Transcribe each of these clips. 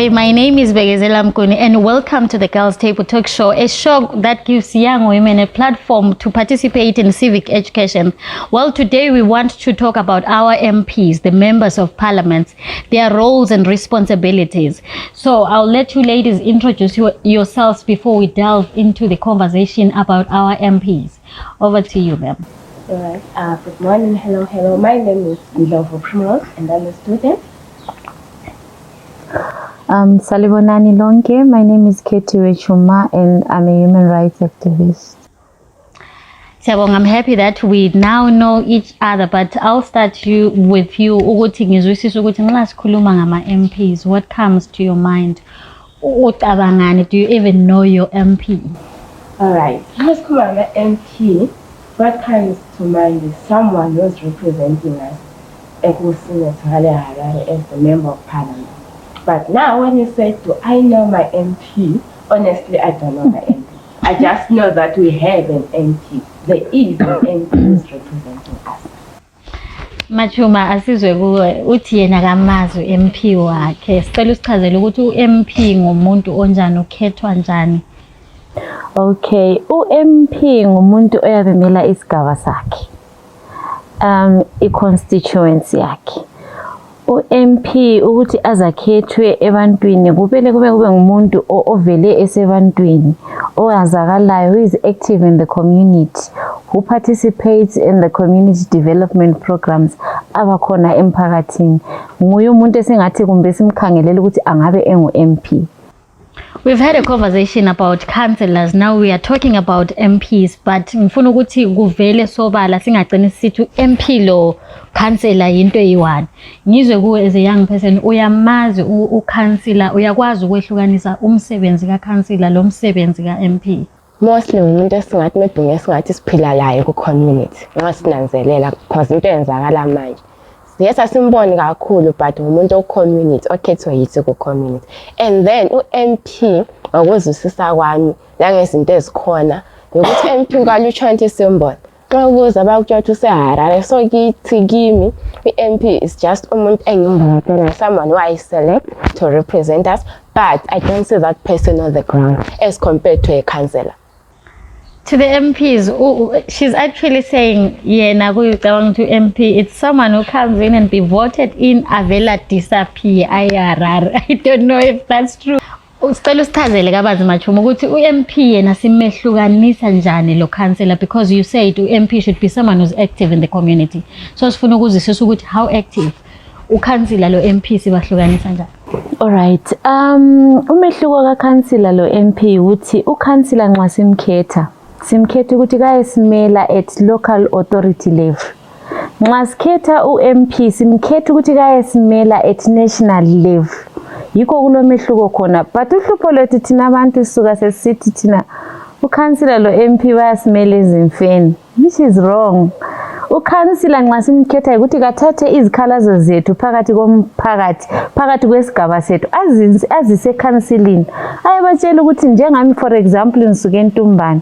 My name is Bekezela Mguni and welcome to the Girls Table Talk Show, a show that gives young women a platform to participate in civic education. Well, today we want to talk about our MPs, the members of parliament, their roles and responsibilities. So I'll let you ladies introduce yourselves before we delve into the conversation about our MPs. Over to you, ma'am. All right. Good morning. Hello. My name is Ndlovu Primrose and I'm a student. Salibonani Lonke. My name is Khethiwe Tshuma and I'm a human rights activist. Siyabonga, I'm happy that we now know each other, but I'll start with you. Ukuthi ngizwisisa ukuthi nxa sikhuluma ngama MPs, what comes to your mind? Do you even know your MP? All right. Let's come on the MP. What comes to mind is someone who's representing us as the member of parliament. But now when you say, do I know my MP? Honestly, I don't know my MP. I just know that we have an MP. There is an MP who's representing us. Machuma asizwe kuwe uthi yena kamazwi MP wakhe. Sicela usichazele ukuthi uMP ngumuntu onjani, ukhethwa njani? Okay, uMP ngumuntu oyabemela isigaba sakhe. I-constituency yakhe. uMP ukuthi azakhethwe ebantwini kupele kube ngumuntu ovele esebantwini owazakalayo, who is active in the community, who participates in the community development programs abakhona emphakathini. Nguye umuntu esingathi kumbe simkhangelela ukuthi angabe engu-MP. We've had a conversation about councillors. Now we are talking about MPs, but ngifuna ukuthi kuvele sobala singagcina sithi MP lo councillor into eyi-one. Ngizwe kuwe as a young person uyamazi ucouncillor, uyakwazi ukwehlukanisa umsebenzi ka-councillor lo msebenzi ka-MP? Mostly umuntu esingathi maybe esingathi siphila layo ku-community ngoba sinanzelela because into eyenzakala manje. Yes, asimboni kakhulu but umuntu o-community okhethwe yithi ku-community. And then u-MP ngokuzwisisa kwami nangezinto ezikhona ukuthi MP kalutshwanti symbol. Xa ukuza bakutshela ukuthi useHarare, so kithi kimi i-MP is just umuntu engimvotela, someone who I select to represent us, but I don't see that person on the ground as compared to a councillor. To the MPs, she's actually saying, yena kuyicabanga to MP, it's someone who comes in and be voted in, avela disappear, ayarara. I don't know if that's true. Usicela usichazele kabanzi Machuma ukuthi uMP yena simehlukanisa njani lo councillor, because you said uMP should be someone who's active in the community. So sifuna ukuzwisisa ukuthi how active ucouncillor lo MP sibahlukanisa njani. Alright, umehluko ka-councillor lo MP ukuthi ucouncillor nxa simkhetha ukuthi kayesimela at local authority level. Nxa sikhetha uMP simkhetha ukuthi kayesimela at national level. Yikho kulomehluko khona, but uhlupho lwethu thina abantu sisuka sesithi thina ucouncillor lo MP bayasimela ezimfeni, which is wrong. Ucouncillor nxa simkhetha ukuthi kathathe izikhalazo zethu phakathi komphakathi, phakathi kwesigaba sethu azise councilini, ayebatshela ukuthi njengami for example ngisuke eNtumbane,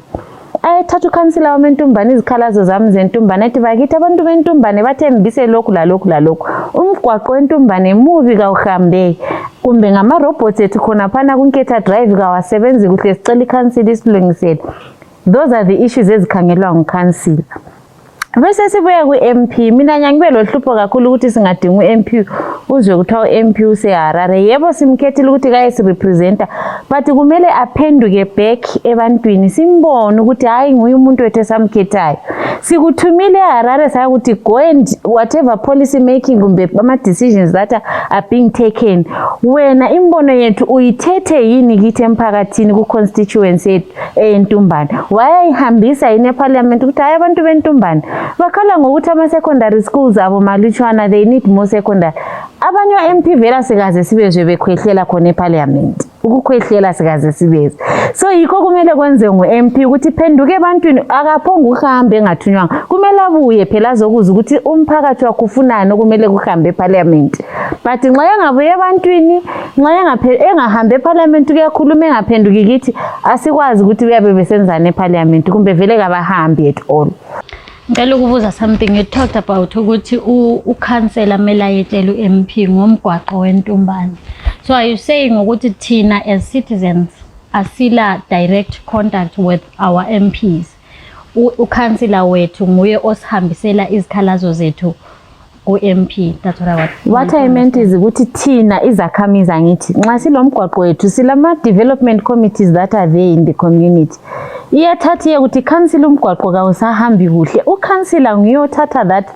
ayethatha ucouncillor wamentumbane izikhalazo zami zentumbane ethi bakithi abantu bentumbane bathembise lokhu lalokhu, umgwaqo wentumbane mubi kawuhambeki, kumbe ngama-robots ethu khona phana kunketha drive kawasebenzi kuhle, sicela i-council isilungisele. Those are the issues ezikhangelwa ngu-councillor. Bese sibuya ku-MP, mina ngibe lohlupho kakhulu ukuthi singadinga u-MP uzwe kuthiwa u-MP useHarare. Yebo simkhethile ukuthi kayesirepresenta, but kumele aphenduke back ebantwini simbone ukuthi hayi nguye umuntu wethu esamkhethayo. Sikuthumile eHarare saya ukuthi go and whatever policy making kumbe ama-decisions that are being taken, wena imbono yethu uyithethe yini kithi emphakathini ku-constituency yethu eNtumbane? Wayayihambisa yini eparliament ukuthi hayi abantu bentumbane bakhala ngokuthi ama-secondary schools abo malutshwana, they need more secondary. Abanye MP vela sikaze sibezwe bekhwehlela khona eparliament, ukukhwehlela sikaze sibeze. So yikho kumele kwenze ngu-MP ukuthi phenduke ebantwini akaphonga uhambe engathunywanga. Kumele abuye phela azokuza ukuthi umphakathi wakho ufunani okumele kuhambe eParliament. But nxa engabuye ebantwini, nxa engahambe eParliament kuyakhuluma engaphenduki kithi asikwazi ukuthi kuyabe besenzana eParliament kumbe vele kabahambi at all. Ngicela ukubuza something. You talked about ukuthi ukhansela mela yetshela uMP ngomgwaqo wentumbane. So are you saying ukuthi thina as citizens asila direct contact with our MPs? Ukhansela wethu nguye osihambisela izikhalazo zethu ku-MP. That's what I meant is ukuthi thina izakhamizi angithi nxa silomgwaqo wethu silama development committees that are there in the community. Iyathatha ukuthi council umgwaqo kawusahambi kuhle. Ukhansela ngiyothatha that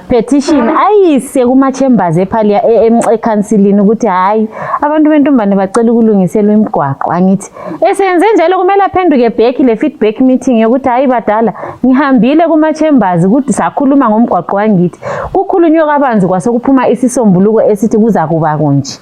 petition ayise kuma chambers eCouncilini ukuthi hayi abantu bentumbane bacela ukulungiselwa imigwaqo. Angithi esenze njalo kumele aphenduke back le feedback meeting yokuthi hayi badala ngihambile kuma chambers ukuthi sakhuluma ngomgwaqo wangithi kukhulunywa kabanzi kwase kuphuma isisombuluko esithi kuza kuba kunje.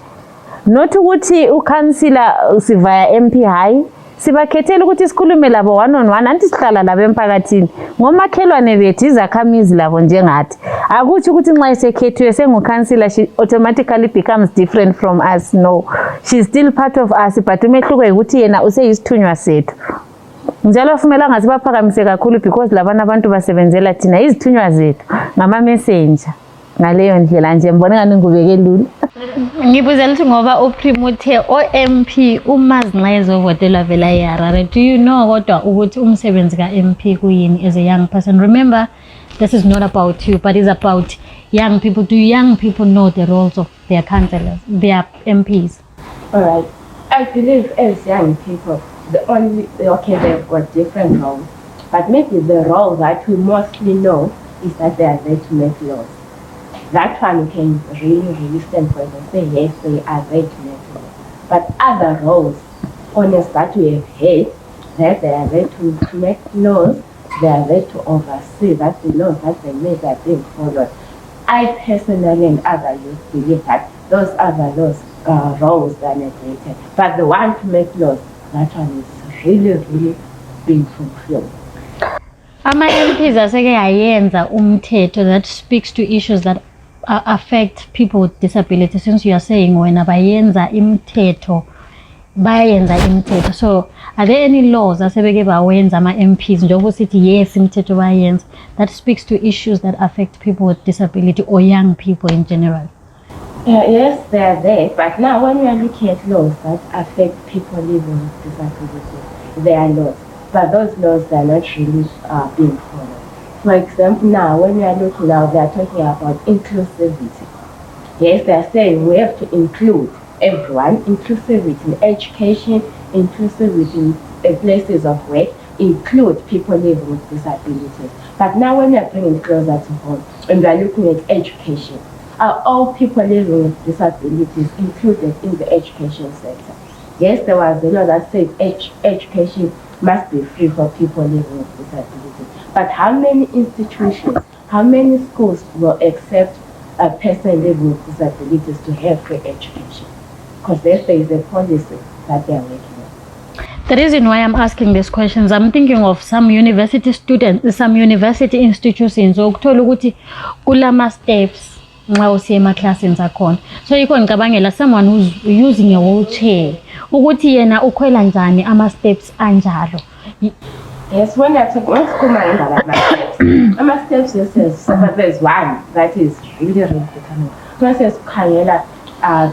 Not ukuthi ukhansela sivaya MP hayi sibakhethela ukuthi sikhulume labo one on one anti sihlala labo emphakathini ngomakhelwane bethu izakhamizi labo njengathi akuthi ukuthi nxa esekhethiwe sengukhansela she automatically becomes different from us. No, she's still part of us, but umehluko ukuthi yena useyisithunywa sethu. Njalo ufumela ngathi baphakamise kakhulu because labana abantu basebenzela thina izithunywa zethu ngama messenger. Ngaleyo ndlela nje mbona ngani ngubeke lula. Ngibuzela ukuthi ngoba uPrimute o-MP umazi nxa ezovotelwa vela eHarare, do you know kodwa ukuthi umsebenzi ka-MP kuyini as a young person? Remember, this is not about you, but it's about young people. Do young people know the roles of their councillors, their MPs? All right. I believe as young people, they've got different roles, but maybe the role that we mostly know is that they are there to make laws. That one can really stand for it and say, yes, they are there to make laws. But other roles, honest that we have had, that they are there to make laws, they are there to oversee that the laws that they make are being followed. I personally and other youth believe that those other laws, roles are neglected. But the one to make laws, that one is really being fulfilled. Ama-MPs aseke yayenza umthetho that speaks to issues that affect people with disabilities. Since you are saying wena bayenza imithetho, so are there any laws asebeke bawenza ama-MPs njengoba sithi yes imithetho bayenza that speaks to issues that affect people with disability or young people in general? Yes, they are there, but now when we are looking at laws that affect people living with disabilities, there are laws, but those laws are not really being followed. For example, now when we are looking now, they are talking about inclusivity. Yes, they are saying we have to include everyone, inclusivity in education, inclusivity in places of work, include people living with disabilities. But now when we are bringing it closer to home, and we are looking at education, are all people living with disabilities included in the education sector? Yes, there was a law that said education must be free for people living with disabilities. But how many institutions, how many schools will accept a person living with disabilities to have free education? Because there is a policy that they are working on. The reason why I'm asking these questions, I'm thinking of some university students, some university institutions, ukuthola ukuthi kulama steps nxa usiya ema-classini akhona. So yikho ngicabangela someone who's using a wheelchair ukuthi yena ukhwela njani ama-steps anjalo. Yes, when you're talking about ama-steps, yes, but there's one that is really becoming. One says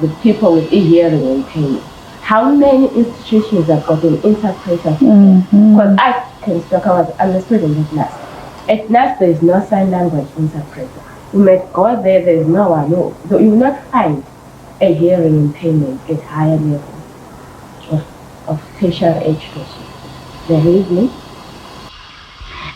the people with hearing impairment. How many institutions have got an interpreter? Because I can talk about, I'm a student at NAS. At NAS, there is no sign language interpreter. You might go there, there is no one. No, you will not find a hearing impairment at higher levels of tertiary education. The reason?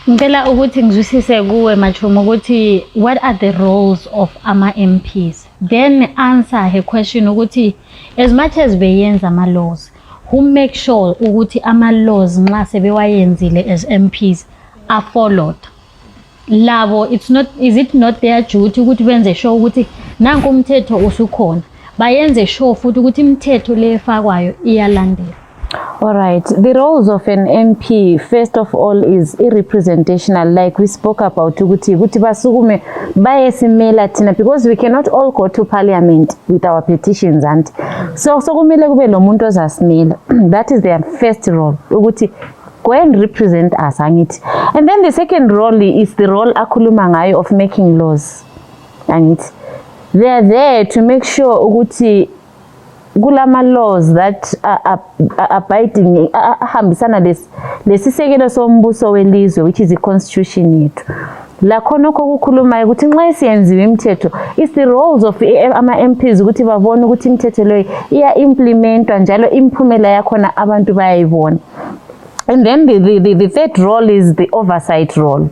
Ngicela ukuthi ngizwisise kuwe Machumo ukuthi what are the roles of ama-MPs? Then answer her question ukuthi as much as beyenza ama-laws, who make sure ukuthi ama-laws nxa sebewayenzile as MPs are followed? Labo, is it not their duty ukuthi benze sure ukuthi nanku umthetho usukhona, bayenze sure futhi ukuthi imithetho le efakwayo iyalandela? All right, the roles of an MP, first of all, is representational, like we spoke about, ukuthi basukume bayesimela thina, because we cannot all go to parliament with our petitions, and so kumele kube lo muntu ozasimela. That is their first role, ukuthi go and represent us, angithi. And then the second role is the role akhuluma ngayo of making laws, angithi. They are there to make sure ukuthi kulama laws that are abiding ahambisana lesisekelo sombuso welizwe, which is the constitution yethu. La khonokho kukhuluma ukuthi nxa siyenziwe imithetho, it's the roles of ama MPs ukuthi babone ukuthi imithetho leyo iya implementwa njalo imphumela yakhona abantu bayayibona. And then the third role is the oversight role.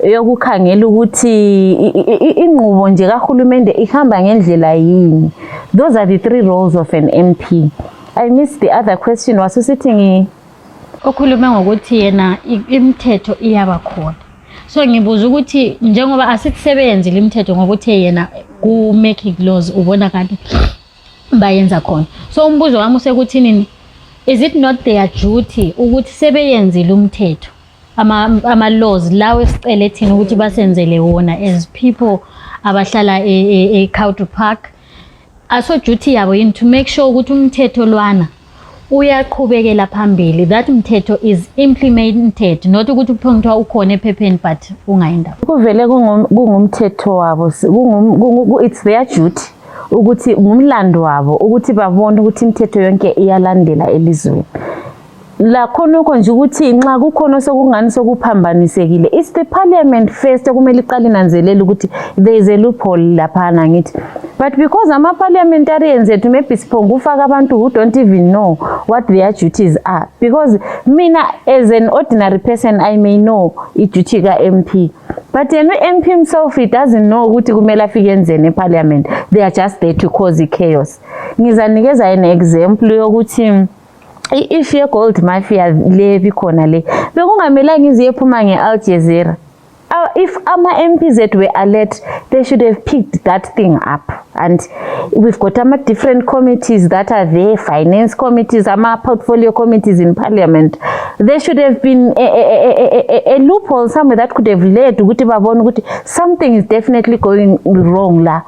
Yokukhangela ukuthi inqubo nje kahulumende ihamba ngendlela yini. Those are the three roles of an MP. I missed the other question. Wasusithi okhuluma ngokuthi yena imithetho iyaba khona. So ngibuza ukuthi njengoba asikusebenzi limithetho ngokuthi yena ku making laws ubona kanti bayenza khona. So umbuzo wami usekuthi nini, is it not their duty ukuthi sebeyenzile umthetho ama laws lawo esicele thina ukuthi basenzele wona as people abahlala e Country Park? Aso duty yabo yini to make sure ukuthi umthetho lwana uyaqhubekela phambili, that umthetho is implemented, not ukuthi kuphongwa ukhona ephepheni but ungayindawo. Kuvele kungumthetho wabo, it's their duty ukuthi ngumlando wabo ukuthi babone ukuthi imithetho yonke iyalandela elizweni. La khonoko nje ukuthi nxa kukhona sokungani sokuphambanisekile, it's the parliament first okumele iqale inanzelela ukuthi there is a loophole laphana ngithi. But because ama parliamentarians ethu maybe siphonga ufaka abantu who don't even know what their duties are, because mina as an ordinary person I may know i-duty ka MP, but MP himself he doesn't know ukuthi kumele afike enzeni eparliament. They are just there to cause chaos. Ngizanikeza an example yokuthi if your gold mafia le bikhona le bekungamelanga iziyephuma ngeAl Jazeera. If ama MPs that were alert, they should have picked that thing up. And we've got different committees that are there, finance committees, portfolio committees in parliament. There should have been a loophole somewhere that could have led to something is definitely going wrong la.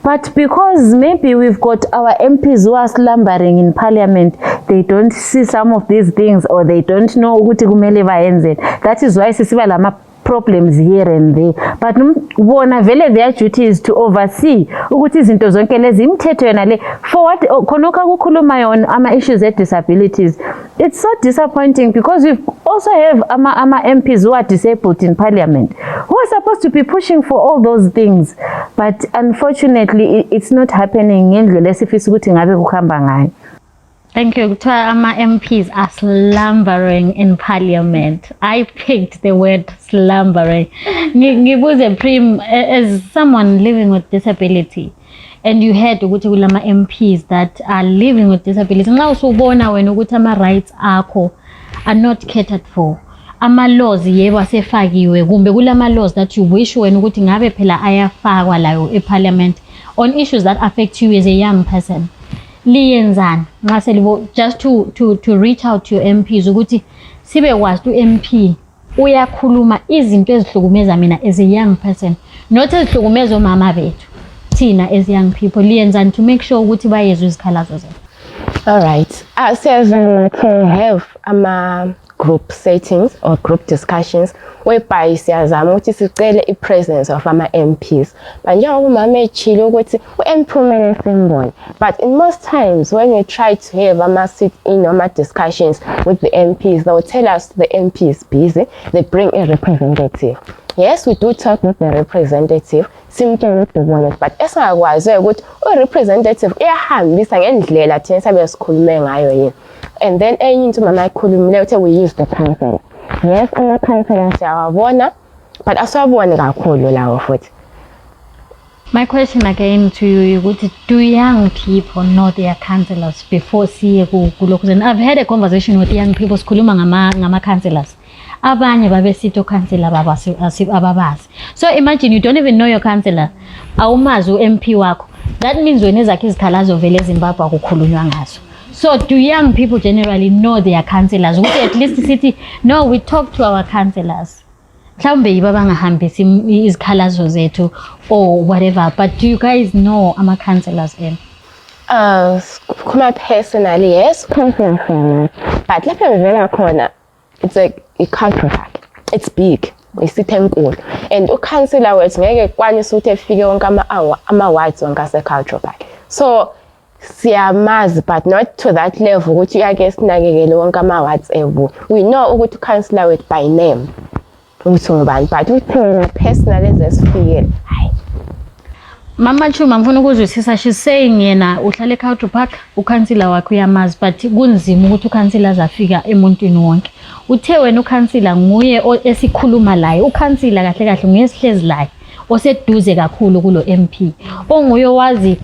But because maybe we've got our MPs who are slumbering in parliament, they don't see some of these things, or they don't know ukuthi kumele bayenze. That is why sisiba lama problems here and there. But bona vele their duty is to oversee ukuthi izinto zonke lezi imithetho yona le for what khonoka kukhuluma on ama issues of disabilities. It's so disappointing because we also have ama MPs who are disabled in parliament who are supposed to be pushing for all those things, but unfortunately it's not happening ngendlela esifisa ukuthi ngabe kuhamba ngayo. Thank you. Ama MPs are slumbering in parliament. I picked the word slumbering. Ngibuze Prim, as someone living with disability, and you heard ukuthi kulama MPs that are living with disability, nxa usubona wena ukuthi ama rights akho are not catered for. Ama laws yebo asefakiwe kumbe kulama laws that you wish wena ukuthi ngabe phela ayafakwa layo eparliament on issues that affect you as a young person. Liyenzani nxa selibo just to reach out to your MPs ukuthi sibe kwazi MP uyakhuluma izinto ezihlukumeza mina as a young person, not ezihlukumeza omama bethu thina as young people. Liyenzani to make sure ukuthi bayezwe izikhalazo zethu? All right, can have group settings or group discussions whereby siyazama ukuthi sicele i-presence of ama-MPs. But njengoba umama echile ukuthi u-MP kumele simbone. But in most times when we try to have sit-in discussions with the MPs, they will tell us the MP is busy, they bring a representative. Yes, we do talk with the representative, simtshela ukubona, but esingakwazi ukuthi u-representative iyahambisa ngendlela thina sabe sikhulume ngayo yini. And then enye into mama ikhulumile ukuthi we use the council. Yes, ama-council siyawabona, but asawaboni kakhulu lawo futhi. My question again to you, do young people know their councillors before siye kulokhu? I've had a conversation with young people sikhuluma ngama councillors. Abanye babesithi councillor ababazi. So imagine you don't even know your councillor. Awumazi uMP wakho. That means when ezakhe izikhalazo vele eZimbabwe akukhulunywa ngazo. So do young people generally know their councillors? At least the city, no, we talk to our councillors. Mhlawumbe yibo abangahambisa izikhalazo zethu or whatever, but do you guys know ama councillors in? Kuma personally, yes, but lapha ngivela khona, it's like a culture hack. It's big. Isithe enkulu. And ukansila wethu ngeke kwanisa ukuthi efike wonke ama-wards wonke ase-culture park. So siyamazi, but not to that level ukuthi uyake sinakekele wonke ama-wards ebu. We know ukuthi ukansila wethu by name ukuthi ngubani, but uthina personally ezesifikele hayi. Mama Tshuma ngifuna ukuzwisisa, she's saying yena uhlala eCountry Park, ukansila wakhe uyamazi, but kunzima ukuthi ukansila azafika emuntwini wonke. Uthe wena ukansila nguye esikhuluma laye, ukansila kahle kahle nguye esihlezi laye, oseduze kakhulu kulo MP, onguye wazi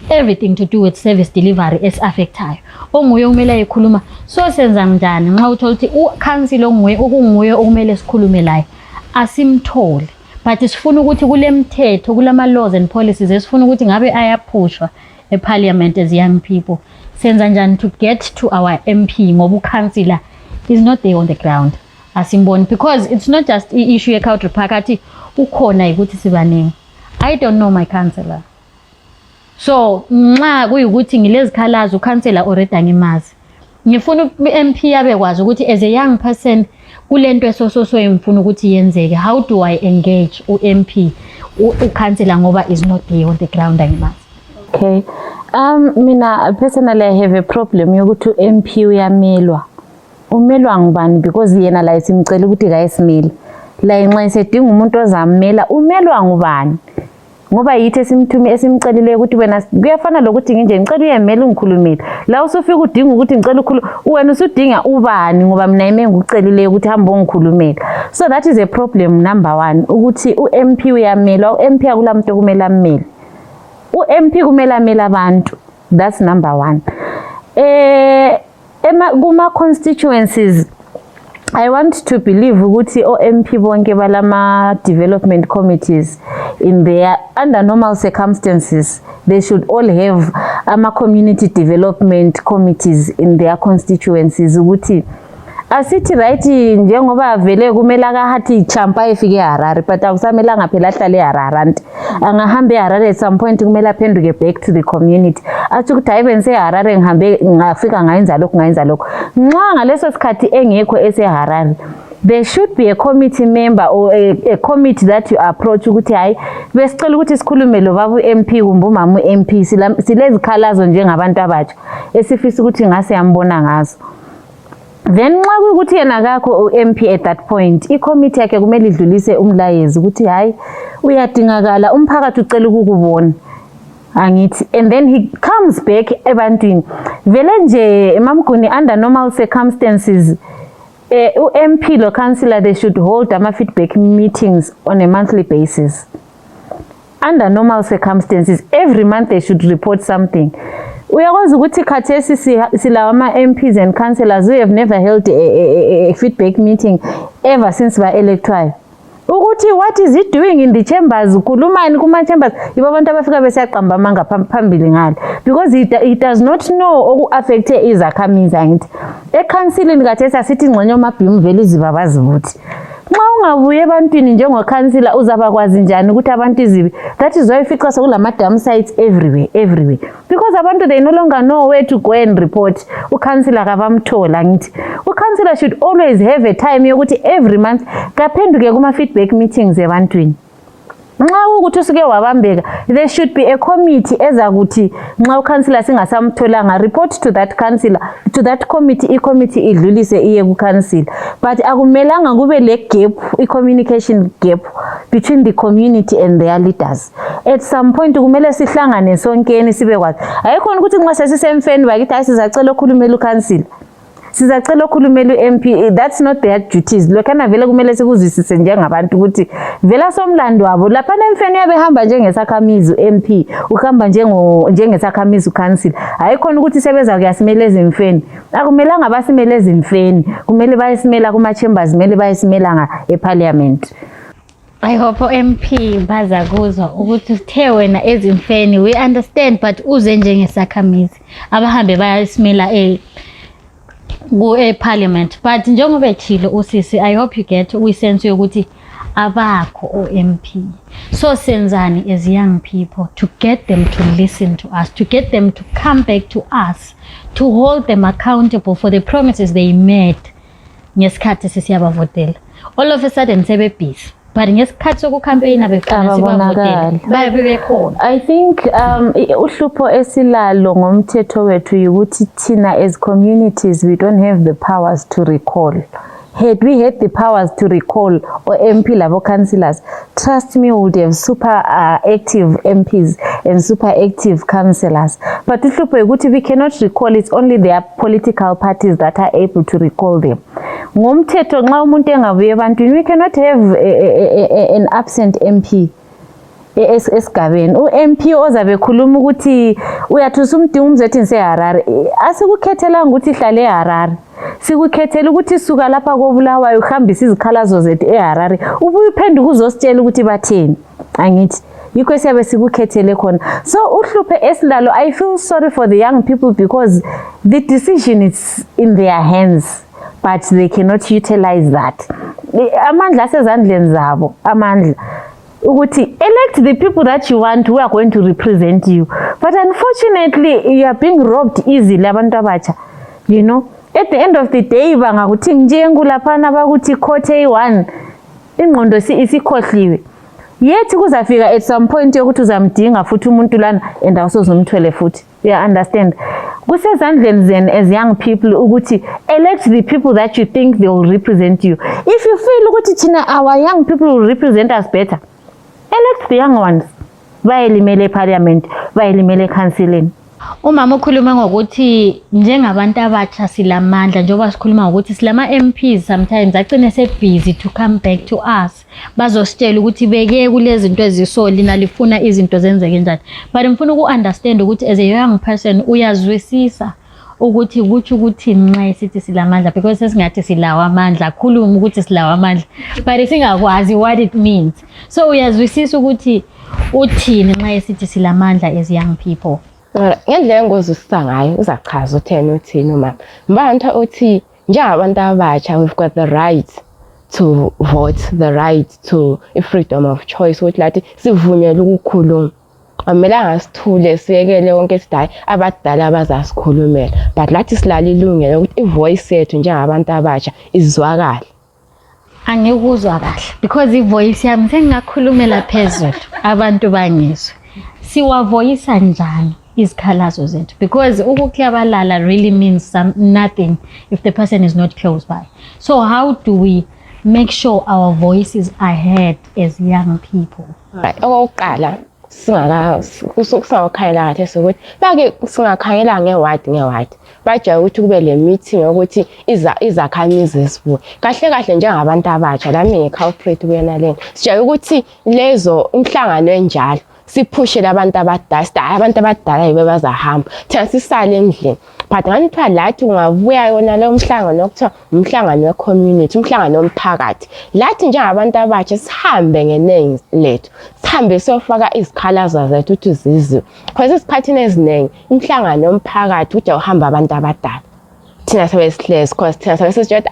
everything to do with service delivery esi-affectayo, onguye kumele ekhuluma. So senza njani nxa uthola ukuthi ukansila onguye okumele sikhulume laye asimthole? But sifuna ukuthi kule mthetho, kulama laws and policies esifuna ukuthi ngabe ayaphushwa eparliament as young people. Senza njani to get to our MP ngoba ukansila is not there on the ground. Asimboni, because it's not just issue eCountry Park athi ukhona ukuthi sibaningi. I don't know my councillor. So nxa kuyukuthi ngilezikhalazo ukansila already angimazi, ngifuna MP yabekwazi ukuthi as a young person kulento esososo engifuna ukuthi yenzeke, how do I engage uMP ukansila ngoba is not there on the ground angimazi. Okay, mina personally I have a problem yokuthi uMP uyamelwa. Umelwa ngubani? Because yena la isimcela ukuthi kayisimile la inxa isedinga umuntu ozamela, umelwa ngubani? Ngoba yithi esimcelile ukuthi wena kuyafana lokuthi nje ngicela uyemela ungikhulumile, la usufika udinga ukuthi ngicela ukhuluma, wena usudinga ubani ngoba mina yime ngikucelile ukuthi hamba ungikhulumela. So that is a problem number 1, ukuthi uMP uyamelwa. uMP akulamuntu kumele amele, uMP kumele amele abantu. That's number 1. Kuma constituencies, I want to believe ukuthi OMP bonke balama development committees in their under normal circumstances they should all have community development committees in their constituencies ukuthi asithi right njengoba vele kumele akahathi champa efike eHarare but akusamelanga phela ahlale eHarare, angahamba eHarare at some point kumele aphenduke back to the community athi ukuthi hayi bense eHarare ngihambe ngafika ngayenza lokho nxa ngaleso sikhathi engekho eseHarare. There should be a committee member or a committee that you approach ukuthi hayi besicela ukuthi sikhulume lo baba uMP kumbe umama uMP silezikhalazo njengabantu abatsha esifisa ukuthi ngase yambona ngazo. Then nxa kuyukuthi yena kakho uMP at that point, i-committee yakhe kumele idlulise umlayezo ukuthi hayi uyadingakala umphakathi ucela ukukubona angithi, and then he comes back ebantwini. Vele nje Mguni under normal circumstances uMP lo councillor they should hold feedback meetings on a monthly basis. Under normal circumstances every month they should report something. Uyakwazi ukuthi khathesi silawa ama-MPs and councillors who have never held a feedback meeting ever since ba-electwayo. Ukuthi what is he doing in the chambers? Kulumani kuma-chambers yibo abantu abafika besiyaqamba amanga phambili ngalo, because he does not know oku-affecte izakhamizi angithi. Ekhansilini khathesi asithi ngxenye omabhimu vele iziba bazivuthi. Nxa ungabuye ebantwini njengokhansila uzabakwazi njani ukuthi abantu izibi? That is why ufica sokulama-dam sites everywhere because abantu they no longer know where to go and report. Ukhansila kabamthola ngithi. Ukhansila should always have a time yokuthi every month kaphenduke kuma-feedback meetings ebantwini. Nxa ukuthi usuke wabambeka, there should be a committee ezakuthi nxa ukhansila singasamtholanga report to that councillor, to that committee, i-committee idlulise iye kukhansila. But akumelanga kube le gap, i-communication gap between the community and their leaders. At some point kumele sihlangane sonkeni sibekwazi. Ayikhona ukuthi nxa sesisemfeni bakithi hayi sizacela ukhulumela ukhansila, sizacela ukhulumela uMP. That's not their duties. Lokana vele kumele sikuzwisise njengabantu ukuthi vela somlando wabo lapha emfeni yabehamba njengesakhamizi uMP, uhamba njengesakhamizi ukansila. Hayikhona ukuthi sebeza kuyasimela ezimfeni. Akumelanga basimele ezimfeni, kumele bayisimela kuma chambers, kumele bayisimela eparliament. I hope MP bazakuzwa ukuthi uthe wena ezimfeni we understand but uze njengesakhamizi abahambe bayasimela parliament but njengoba ethile usisi I hope you get sense yokuthi abakho o-MP so senzani as young people to get them to listen to us, to get them to come back to us, to hold them accountable for the promises they made ngesikhathi sisiyabavotela. All of a sudden sebe busy but ngesikhathi sokucampaign abefana sibavotela babe bekhona. I think uhlupho esilalo ngomthetho wethu ukuthi thina as communities we don't have the powers to recall. Had we had the powers to recall or MP level councillors, trust me, we would have super active MPs and super active councillors. But we cannot recall, it's only their political parties that are able to recall them. We cannot have an absent MP. Esigabeni uMP ozabe khuluma ukuthi uyathusa umdingo umzethu nseHarare asikukhethela ukuthi ihlale eHarare sikukhethela ukuthi suka lapha koBulawayo uhambisa izikhalazo zethu eHarare ubuye uphenduka uzositshela ukuthi batheni angithi yikho siyabe sikukhethele khona. So uhluphe esilalo, I feel sorry for the young people because the decision is in their hands but they cannot utilize that. Amandla asezandleni zabo, amandla ukuthi elect the people that you want who are going to represent you, but unfortunately you are being robbed easily abantu abatsha, you know. At the end of the day bangakuthi njengu laphana bakuthi court A1 ingqondo isikhohliwe yethi kuzafika at some point yokuthi uzamdinga futhi umuntu lana and awusozomthwele futhi. You understand? Kusezandleni zenu as young people ukuthi elect the people that you think they will represent you. If you feel ukuthi thina our young people will represent us better, elect the young ones. Bayelimele parliament, bayelimele councilling. Umama ukhuluma ngokuthi njengabantu abatsha silamandla njengoba sikhuluma ngokuthi silama MPs sometimes agcine busy to come back to us. Bazositshela ukuthi beke kulezi zinto ezisoli nalifuna izinto zenzeke njani. But ngifuna uku-understand ukuthi as a young person uyazwisisa ukuthi kuthi ukuthi nxa isithi silamandla because sesingathi silawa amandla khuluma ukuthi silawa amandla but singakwazi what it means. So uyazwisisa ukuthi uthini nxa isithi silamandla as young people. Ngendlela ngozwisisa ngayo uzachaza uthena uthini mama. Mbantu uthi njengabantu abatsha we've got the right to vote, the right to a freedom of choice ukuthi lathi sivunyelwe ukukhuluma. Amelanga sithule siyekele wonke sidayi abadala abazasikhulumela but lathi silala ilungelo ukuthi ivoice yethu njengabantu abatsha izwakala. Angikuzwa kahle because ivoice yami sengakhulumela phezulu abantu bangizwe. Siwavoyisa njani izikhalazo zethu because ukuklabalala really means nothing if the person is not close by. So how do we make sure our voices are heard as young people? Okokuqala singakhayela kahle sokuthi bake singakhayela ngewadi baja ukuthi kube le meeting ukuthi izakhamizi sibuye kahle kahle njengabantu abatsha lami ngiculprate kuyena lena sija ukuthi lezo inhlangano enjalo siphushele abantu abadala abantu abadala yibe bazahamba thina sisale endlini but nganithiwa lathi ungabuya yona lo mhlangano okuthiwa umhlangano we-community umhlangano womphakathi lathi njengabantu abatsha sihambe ngeningi lethu sihambe siyofaka izikhalazo zethu ukuthi zizwe because isikhathini eziningi umhlangano womphakathi uja uhamba abantu abadala thina sabe sihlezi because thina sabe sisijeda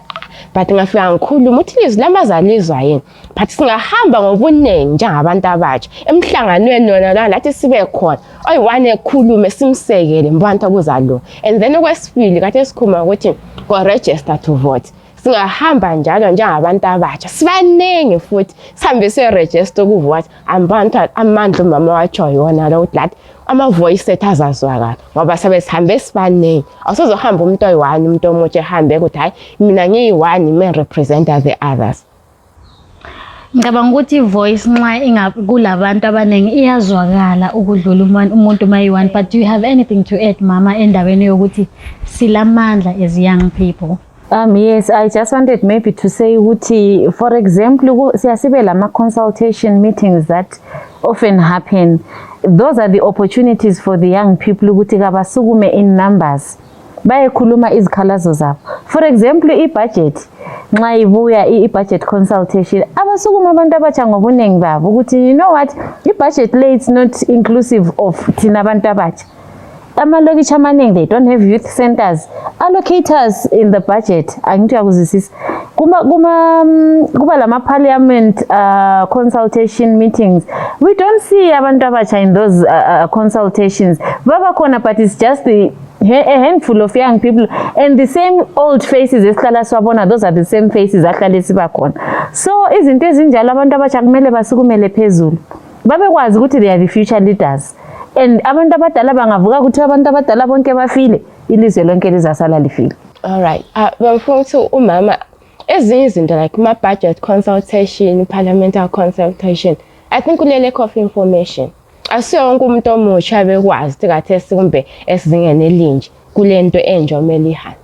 but ngafika ngikhuluma uthi lizwi lamazalizwa yini but singahamba ngobuningi njengabantu abatsha emhlanganweni yona la lathi sibe khona oyiwane ekhulume simsekele mbantu akuzalo and then okwesibili kade sikhuluma ukuthi go register to vote. Singahamba njalo njengabantu abatsha sibaningi futhi sihambe siregister ukuvote abantu amandla umama watsho yona lo lathi ama voice ethu azazwakala ngoba sabe sihambe sibaningi awusozohamba umuntu oyi1 umuntu omutsha ehambe ukuthi hayi mina ngiyi1 me represent the others. Ngicabanga ukuthi ivoice nxa kulabantu abaningi iyazwakala ukudlula umuntu mayi1 but do you have anything to add mama endabeni yokuthi silamandla as young people? Yes, I just wanted maybe to say ukuthi for example siyasibe lama consultation meetings that often happen. Those are the opportunities for the young people ukuthi kabasukume in numbers bayekhuluma izikhalazo zabo. For example, i-budget nxa ibuya i-budget consultation abasukuma abantu abatsha ngobuningi babo ukuthi you know what, i-budget le it's not inclusive of thina abantu abatsha. Amalokitshi amaningi they don't have youth centers. Allocators in the budget angithi uyakuzwisisa. Kuba lama parliament consultation meetings, we don't see abantu abatsha in those consultations. Baba khona, but it's just a handful of young people and the same old faces esihlala siwabona, those are the same faces ahlale sibakhona. So izinto ezinjalo abantu abatsha kumele basukumele phezulu babekwazi ukuthi they are the future leaders, and abantu abadala bangavuka ukuthi abantu abadala bonke bafile, ilizwe lonke lizasala lifile. All right, before ukuthi umama ezinye izinto like my budget consultation, parliamentary consultation, I think kule lack of information. Asiyo wonke umuntu omusha bekwazi ukuthi kathesi kumbe esizingene elinje kulento enje omele ihambe.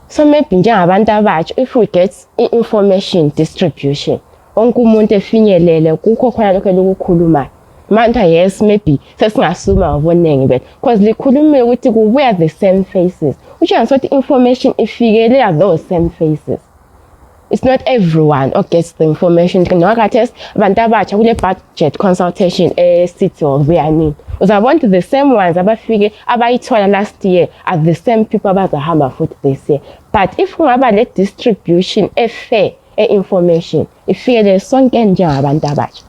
So maybe njengabantu abatsha, if we get information distribution, wonke umuntu efinyelele kukho khona lokho lokukhuluma. Manje yes, maybe sesingasuma ngobunengi bethu because likhuluma ukuthi kubuya the same faces. Which means what information ifikele those same faces. It's not everyone who gets the information. No, kathesi abantu abatsha kule budget consultation city of Buyani. Uzabona the same ones abafike abayithola last year are the same people abazahamba futhi this year. But if kungaba le distribution fair information, ifikele sonke njengabantu abatsha.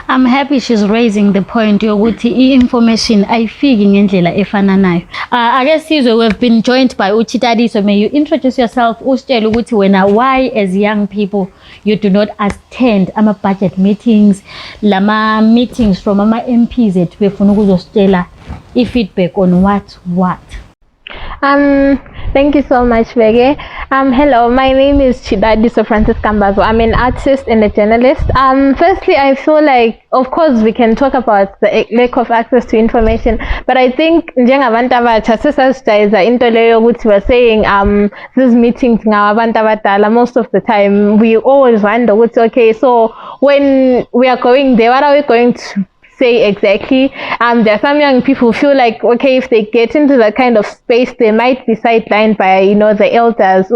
I'm happy she's raising the point yokuthi i-information ayifiki ngendlela efananayo. I guess we've been joined by Chidadiso. May you introduce yourself, usitshela ukuthi wena why as young people you do not attend ama budget meetings, lama meetings from ama MPs ethu befuna ukuzositshela i-feedback on what. Thank you so much, Bege. Hello, my name is Chidadiso Mbazo. I'm an artist and a journalist. Firstly, I feel like, of course, we can talk about the lack of access to information, but I think njengabantu abatsha sesasijayeza into leyo ukuthi we're saying these meetings ngabantu abadala. Most of the time, we always wonder ukuthi okay, so when we are going there, what are we going to say exactly? There are some young people who feel like, okay, if they get into that kind of space, they might be sidelined by, you know, the elders.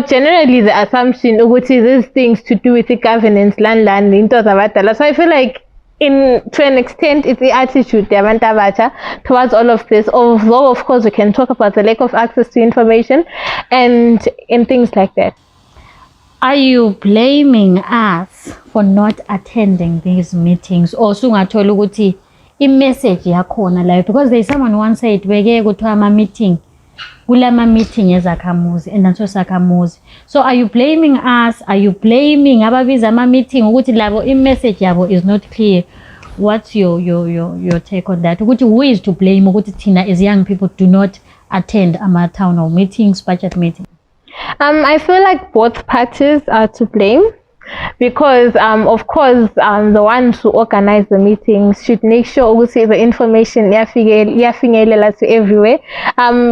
Generally the assumption these things to do with the governance, land, into the. So I feel like to an extent, it's the attitude towards all of this. Although, of course, we can talk about the lack of access to information and things like that. Are you blaming us for not attending these meetings? Or sungathola ukuthi i-message yakhona la, because there is someone once said beke kuthiwa ama meeting kulama meeting ezakhamuzi and naso sakhamuzi. So are you blaming us? Are you blaming ababiza ama meeting ukuthi labo i-message yabo is not clear? What's your take on that? Ukuthi who is to blame ukuthi thina as young people do not attend ama town hall meetings, budget meetings? I feel like both parties are to blame because, of course, the ones who organize the meetings should make sure the information yafinyelela to everywhere.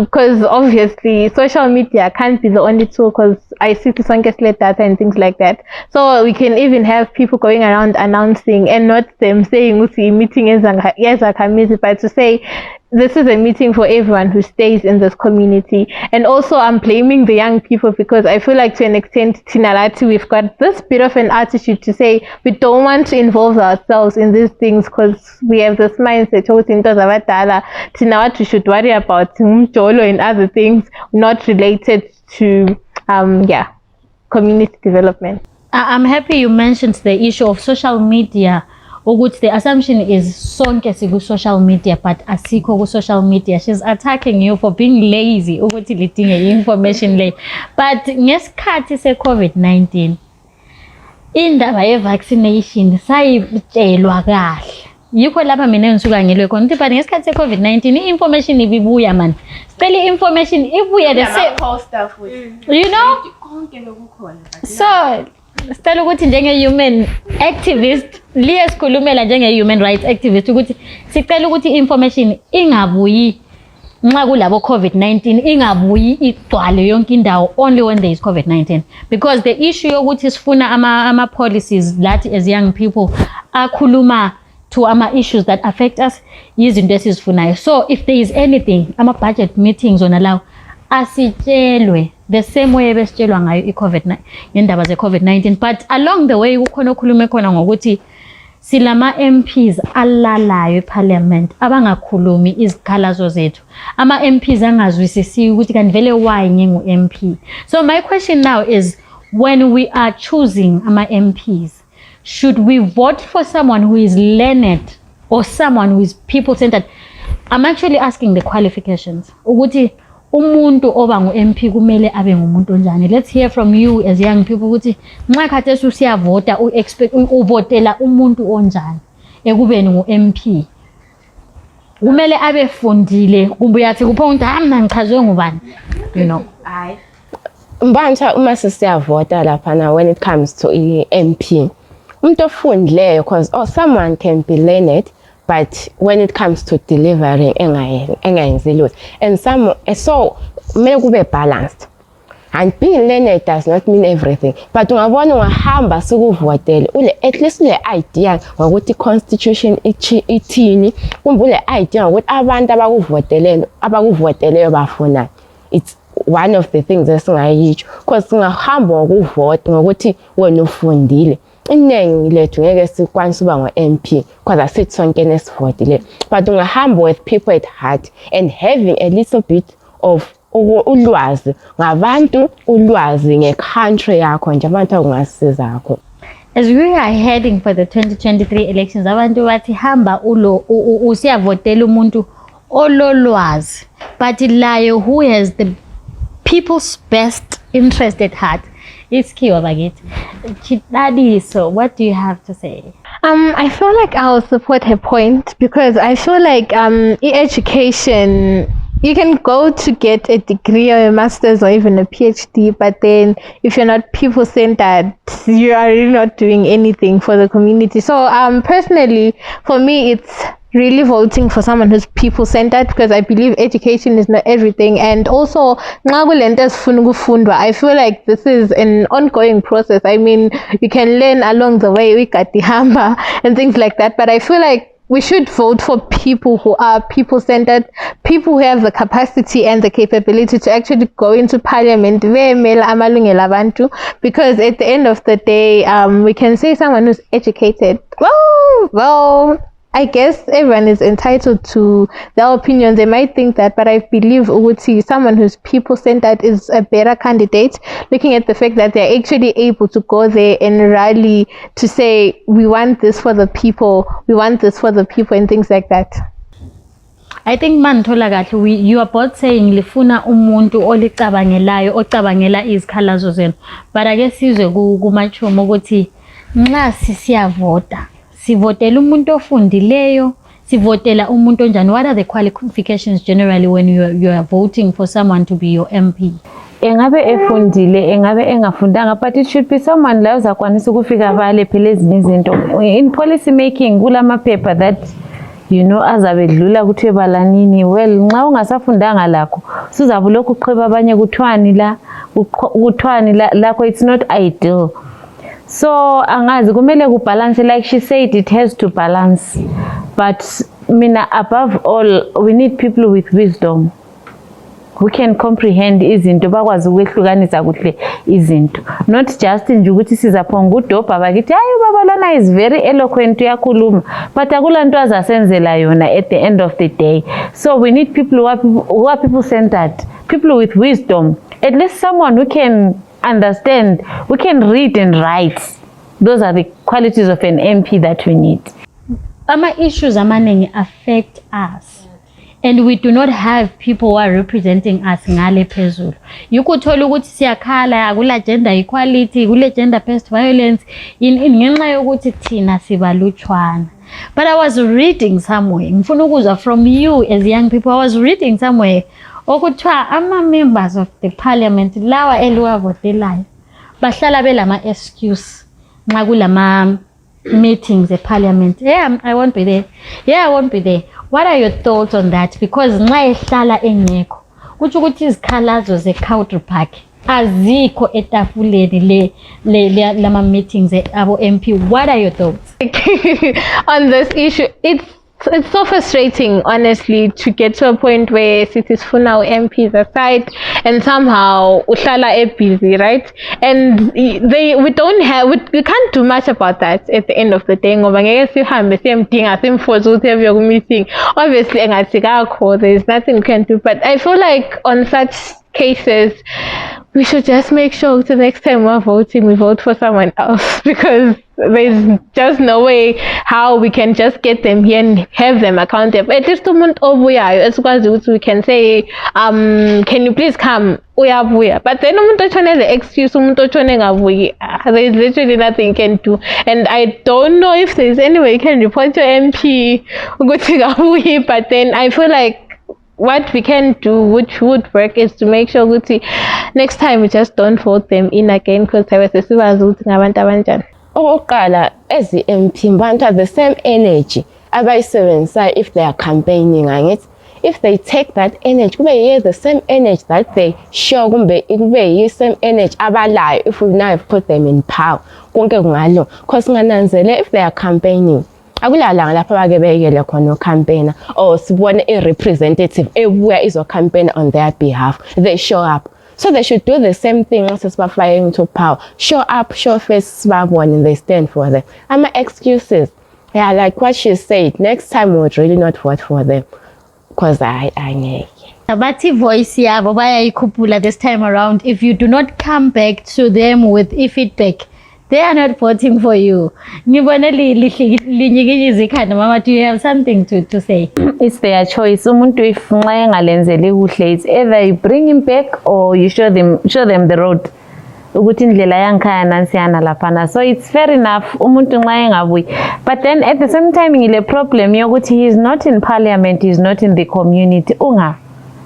Because obviously social media can't be the only tool, because I see sonke data and things like that. So we can even have people going around announcing and not them saying meeting is but to say this is a meeting for everyone who stays in this community. And also I'm blaming the young people because I feel like to an extent, Tinalati, we've got this bit of an attitude to say we don't want to involve ourselves in these things because we have this mindset, we should worry about Mjolo and other things not related to community development. I'm happy you mentioned the issue of social media. The assumption is sonke siku social media, but asikho ku social media. She's attacking you for being lazy ukuthi lidinge information le. But ngesikhathi se COVID-19 indaba ye vaccination sayitshelwa kahle. Yikho lapha mina ngisuka ngelwe khona ukuthi but ngesikhathi se COVID-19 i-information ibibuya man. Sicela i-information ibuye the same poster futhi. You know? Konke lokukhona. So sicela ukuthi njenge-human activist liyesikhulumela njenge-human rights activist ukuthi sicela ukuthi i-information ingabuyi nxa kulabo COVID-19 ingabuyi igcwale yonke indawo only when there is COVID-19, because the issue yokuthi sifuna ama policies that as young people akhuluma to ama-issues that affect us yizinto esizifunayo. So if there is anything, ama-budget meetings onalawo asitshelwe the same way besitshelwa ngayo ngendaba ze-COVID-19. But along the way kukhona okhulume khona ngokuthi silama MPs alalayo eParliament abangakhulumi izikhalazo zethu. Ama MPs angazwisisi ukuthi kanti vele why ngingu MP. So my question now is, when we are choosing ama MPs, should we vote for someone who is learned or someone who is people-centered? I'm actually asking the qualifications. Ukuthi umuntu oba ngu MP kumele abe ngumuntu onjani? Let's hear from you as young people ukuthi nxa khathesi usiyavota uvotela umuntu onjani ekubeni ngu MP. Kumele abe fundile kumbe uyathi kuphonga mina ngichazwe ngubani, you know. Mbancha uma sisiyavota lapha na when it comes to MP, umuntu ofundileyo, because someone can be learned but when it comes to delivering engayenzi lutho, and so kumele kube balanced. And being learned does not mean everything, but ungabona ungahamba sikuvotele at least ule idea ngokuthi constitution ithini, kumbe ule idea ngokuthi abantu abakuvoteleyo bafuna. It's one of the things esingayitsho, because singahamba ngokuvota ngokuthi wena ufundile. Iningi lethu ngeke sikwanise uba ngo-MP because asithi sonke nesivotile, but ungahamba with people at heart and having a little bit of ulwazi ngabantu, ulwazi nge-country yakho nje abantu ongasiza akho. As we are heading for the 2023 elections, abantu bathi hamba usiyavotela umuntu ololwazi, but layo who has the people's best interest at heart. It's Kiwa Bagit. Chidadiso, what do you have to say? I feel like I'll support her point because I feel like education, you can go to get a degree or a master's or even a PhD, but then if you're not people-centered, you are really not doing anything for the community. So personally, for me, it's really voting for someone who's people-centered because I believe education is not everything. And also, I feel like this is an ongoing process. I mean, you can learn along the way, we got the hammer and things like that. But I feel like we should vote for people who are people-centered, people who have the capacity and the capability to actually go into parliament, because at the end of the day, we can say someone who's educated. Well, I guess everyone is entitled to their opinion. They might think that, but I believe Uguti, someone who's people-centered, is a better candidate, looking at the fact that they're actually able to go there and rally to say, we want this for the people, we want this for the people, and things like that. I think you are both saying lifuna umuntu olicabangelayo ocabangela izikhalazo zenu, but I guess sizwe kumachumo ukuthi nxa sisiyavota sivotela umuntu ofundileyo, sivotela umuntu onjani. What are the qualifications generally when you are voting for someone to be your MP? Engabe efundile, engabe engafundanga, but it should be someone la uzakwanisa ukufika vale phela ezinye izinto. In policy making kulama paper that you know azabe dlula kuthiwe balanini. Well, nxa ungasafundanga lakho suzabe lokhu uqheba abanye kuthwani lakho, it's not ideal. So angazi kumele kubalance, like she said, it has to balance. But mina, above all, we need people with wisdom who can comprehend izinto, bakwazi ukwehlukanisa kuhle izinto, not just nje ukuthi sizaphonga udobha bakithi hayi baba lana is very eloquent uyakhuluma, but akulanto azasenzela yona at the end of the day. So we need people who are people centered, people with wisdom, at least someone who can understand, we can read and write. Those are the qualities of an MP that we need. Ama issues amaningi affect us, and we do not have people who are representing us ngale phezulu. Yukuthola ukuthi siyakhala kula gender equality, kule gender based violence ngenxa yokuthi thina sibalutshwana. But I was reading somewhere, ngifuna ukuzwa from you as young people, I was reading somewhere okuthiwa ama members of the parliament lawa eliwavotelayo bahlala belama excuse nxa kulama meetings at parliament. Yeah, I won't be there. Yeah, I won't be there. What are your thoughts on that? Because nxa ehlala engekho kuthi ukuthi izikhalazo ze-Country Park azikho etafuleni le lama meetings abo MP. What are your thoughts on this issue? It's so frustrating, honestly, to get to a point where cities funa MPs aside and somehow uhlala busy, right? And we can't do much about that at the end of the day. Ngoba ngeke sihambe siyemdinga simforce ukuthi have your meeting. Obviously engathi kakho, there's nothing we can do. But I feel like on such cases, we should just make sure the next time we're voting, we vote for someone else, because there's just no way how we can just get them here and have them accountable. At least we can say, can you please come? But then the excuse, there's literally nothing you can do. And I don't know if there's any way you can report your MP, but then I feel like what we can do, which would work, is to make sure next time we just don't vote them in again, because I was okokuqala as the MP bantu have the same energy abayisebenzisa if they are campaigning, angithi if they take that energy kube the same energy that they show, kumbe kube same energy abalayo if we now have put them in power, konke kungalo. Because ngananzele if they are campaigning akulalanga lapha bake beyekele khona campaigner or sibone a representative ebuya izo campaign on their behalf, they show up. So they should do the same thing as flying to power. Show up, show face, one, and they stand for them. And my excuses, yeah, like what she said, next time we would really not vote for them. Because I need. Abati voice yabo bayayikhuphula this time around. If you do not come back to them with feedback, they are not voting for you. Ngibona linyikinyeza ikhanda mama, do you have something to say? It's their choice. Umuntu if nxa engalenzeli kuhle, it's either you bring him back or you show them the road. Ukuthi indlela yankhaya nansiyana laphana. So it's fair enough umuntu nxa engabuyi. But then at the same time ngile problem yokuthi he is not in parliament, he is not in the community.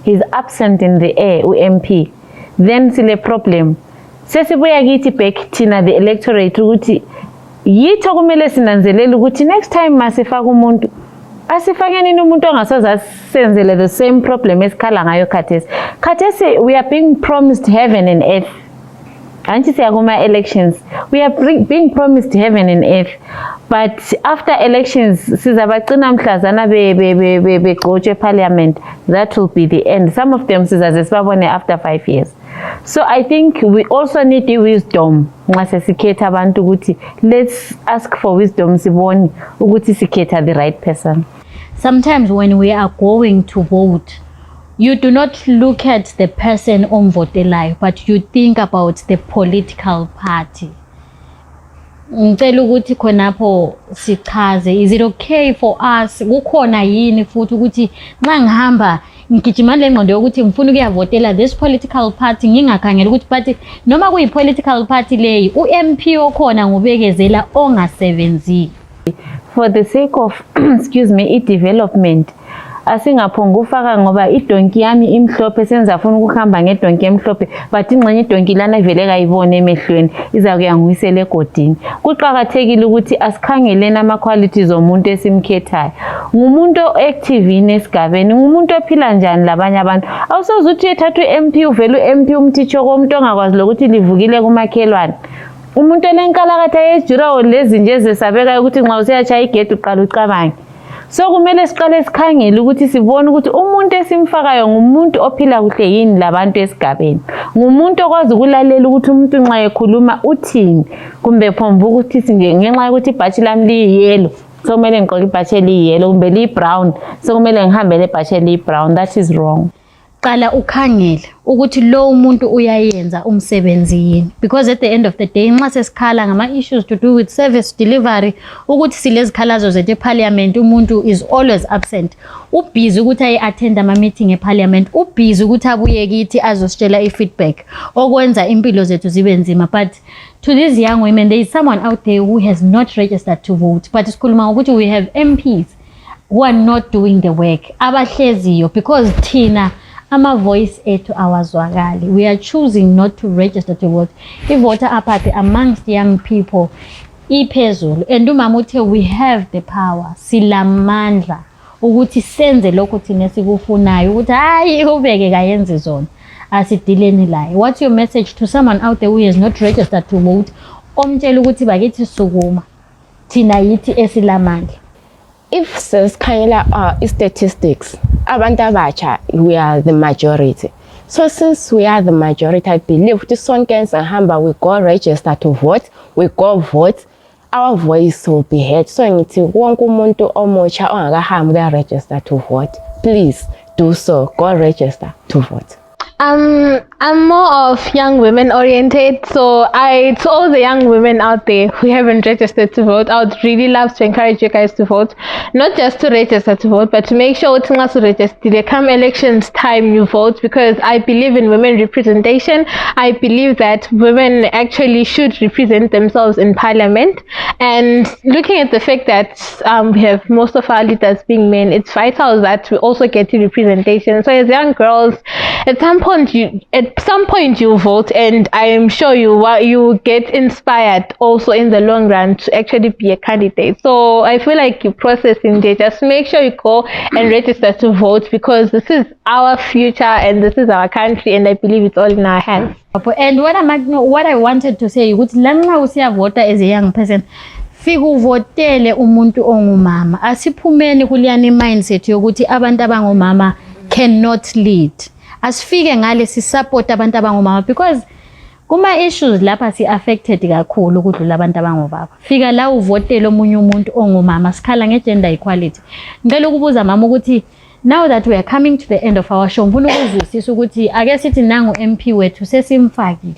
He's absent in the air, MP. Then sile problem. Sesibuya kithi back thina the electorate ukuthi yitho kumele sinanzelele ukuthi next time masifaka umuntu asifakeni umuntu ongasoze asenzele the same problem esikhala ngayo khathesi. We are being promised heaven and earth. Anti siyakuma elections, we are being promised heaven and earth, but after elections sizabagcina mhlazana begcotshe parliament. That will be the end. Some of them sizazesibabone after 5 years. So I think we also need the wisdom. Let's ask for wisdom sibone ukuthi sikhetha the right person. Sometimes when we are going to vote, you do not look at the person on vote live, but you think about the political party. Ngicela ukuthi khonapho sichaze, is it okay for us, kukhona yini futhi ukuthi nxa ngihamba ngigijima le ngqondo yokuthi ngifuna ukuyavotela this political party ngingakhangela ukuthi party noma kuyi political party leyi uMP okhona ngubekezela ongasebenzi. For the sake of excuse me, development, asingaphonga ufaka ngoba idonki yami imhlophe senza afuna ukuhamba ngedonki emhlophe, but ingxenye idonki lana ivele kayibone emehlweni iza kuyanguyisela egodini. Kuqhakathekile ukuthi asikhangeleni ama qualities omuntu esimkhethayo. Ngumuntu active nesigabeni, ngumuntu ophila njani labanye abantu. Awusoze uthi ethathu MP uvela uMP umthicho komuntu ongakwazi lokuthi livukile kumakhelwane. Umuntu olenkalakatha yejura lezi nje ezesabeka ukuthi nxa usiyachaya igedi uqala ucabange. So kumele siqale sikhangele ukuthi sibone ukuthi umuntu esimfakayo ngumuntu ophila kuhle yini labantu esigabeni. Ngumuntu okwazi ukulalela ukuthi umuntu nxa ekhuluma uthini, kumbe phomvu ukuthi ngenxa yokuthi ibhatshi lami liyiyellow, so kumele ngigqoke ibhatshi eliyiyellow, kumbe liyi-brown, so kumele ngihambe lebhatshi eliyi-brown. That is wrong. Qala ukhangele ukuthi lo umuntu uyayenza umsebenzi yini, because at the end of the day nxa sesikhala ngama issues to do with service delivery, ukuthi silezikhalazo zethu eparliament umuntu is always absent, ubusy ukuthi ayi-attend ama meeting eparliament, ubusy ukuthi abuye kithi azositshela i-feedback okwenza impilo zethu zibe nzima. But to these young women, there is someone out there who has not registered to vote, but sikhuluma ukuthi we have MPs who are not doing the work abahleziyo because thina ama voice ethu awazwakali. We are choosing not to register to vote. I-voter apathy amongst young people iphezulu, and umama uthe we have the power, silamandla ukuthi senze lokho thina sikufunayo, ukuthi hayi ubeke kayenze zona. asidileni laye. What's your message to someone out there who is not registered to vote? Omtshela ukuthi bakithi sukuma thina yithi esilamandla. If sikhangela statistics, abantu abatsha, we are the majority. So since we are the majority, I believe this sonke sihamba, we go register to vote, we go vote, our voice will be heard. So ngithi wonke umuntu omutsha ongakahambi uya register to vote, please do so. Go register to vote. I'm more of young women oriented, so to all the young women out there who haven't registered to vote, I would really love to encourage you guys to vote. Not just to register to vote, but to make sure to register. Come elections time, you vote, because I believe in women representation. I believe that women actually should represent themselves in parliament. And looking at the fact that we have most of our leaders being men, it's vital that we also get representation. So as young girls, at some point you vote, and I am sure you get inspired also in the long run to actually be a candidate. So I feel like you processing there, just make sure you go and register to vote, because this is our future and this is our country, and I believe it's all in our hands. And what I wanted to say, ukuthi lana usiya voter as a young person, fika uvotele umuntu ongumama. Asiphumeni kuliyani mindset yokuthi abantu abangomama cannot lead. Asifike ngale si support abantu abangomama, because kuma issues lapha si affected kakhulu ukudlula abantu abangobaba. Fika la uvotele omunye umuntu ongumama, sikhala ngegender equality. Ngicela ukubuza mama ukuthi now that we are coming to the end of our show, ngifuna ukuzwisisa ukuthi ake sithi nangu MP wethu sesimfakile.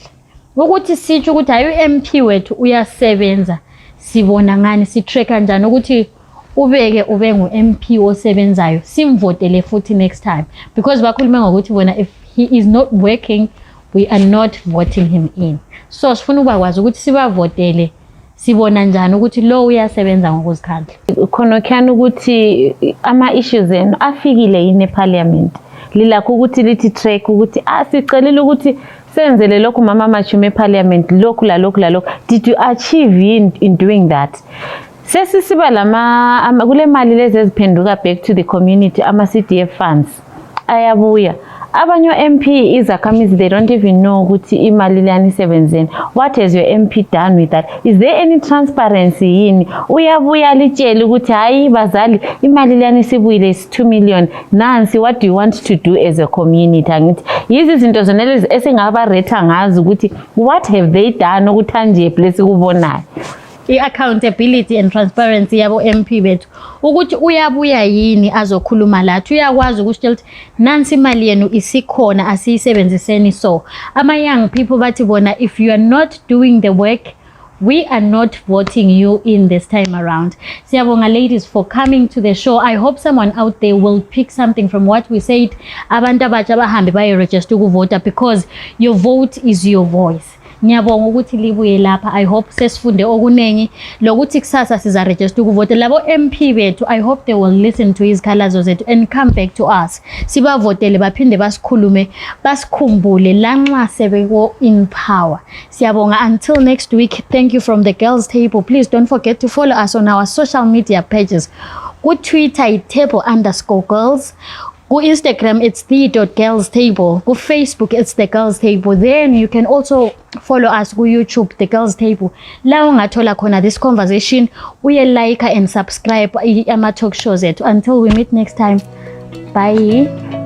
Ukuthi sithi ukuthi ayu MP wethu uyasebenza, sibona ngani, si track kanjani ukuthi ubeke ube ngu MP osebenzayo, simvotele futhi next time, because bakhuluma ngokuthi bona if he is not working, we are not voting him in. So sifuna ukwazi ukuthi sibavotele, sibona njani ukuthi lo uyasebenza ngokuzikhandla. Khona khana ukuthi ama issues enu afikile yini eParliament, lilakho ukuthi lithi track ukuthi asicelile ukuthi senzele lokho mama machume eParliament, lokhu la lokhu la lokhu. Did you achieve in doing that? Sesisiba lama kule mali lezi eziphenduka back to the community, ama CDF funds ayabuya. Abanye MP izakhamizi, they don't even know ukuthi imali lani isebenzeni. What has your MP done with that? Is there any transparency yini? Uyabuya litshela ukuthi hayi bazali imali lani sibuyile is 2 million. Nansi, what do you want to do as a community? Angithi yizi izinto zonalezi esingaba retha ngazi ukuthi what have they done ukuthanjiye place kubonayo. I-accountability and transparency yabo MP bethu ukuthi uyabuya yini azokhuluma lathi, uyakwazi ukusitshela ukuthi nansi imali yenu isikhona asiyisebenziseni. So ama young people bathi bona, if you are not doing the work, we are not voting you in this time around. Siyabonga ladies for coming to the show. I hope someone out there will pick something from what we said. Abantu abatsha bahambe baye register ukuvota, because your vote is your voice. Ngiyabonga ukuthi libuye lapha. I hope sesifunde okunengi lokuthi kusasa siza register ukuvota labo MP bethu. I hope they will listen to his khalazo zethu and come back to us. Sibavotele baphinde basikhulume, basikhumbule lanxa sebeko in power. Siyabonga until next week. Thank you from the girls table. Please don't forget to follow us on our social media pages. Ku Twitter @table_girls. Go Instagram, it's the.girlstable. Go Facebook, it's the girls table. Then you can also follow us go YouTube, the girls table. La ungathola khona this conversation, uye like and subscribe ama talk shows. Until we meet next time, bye.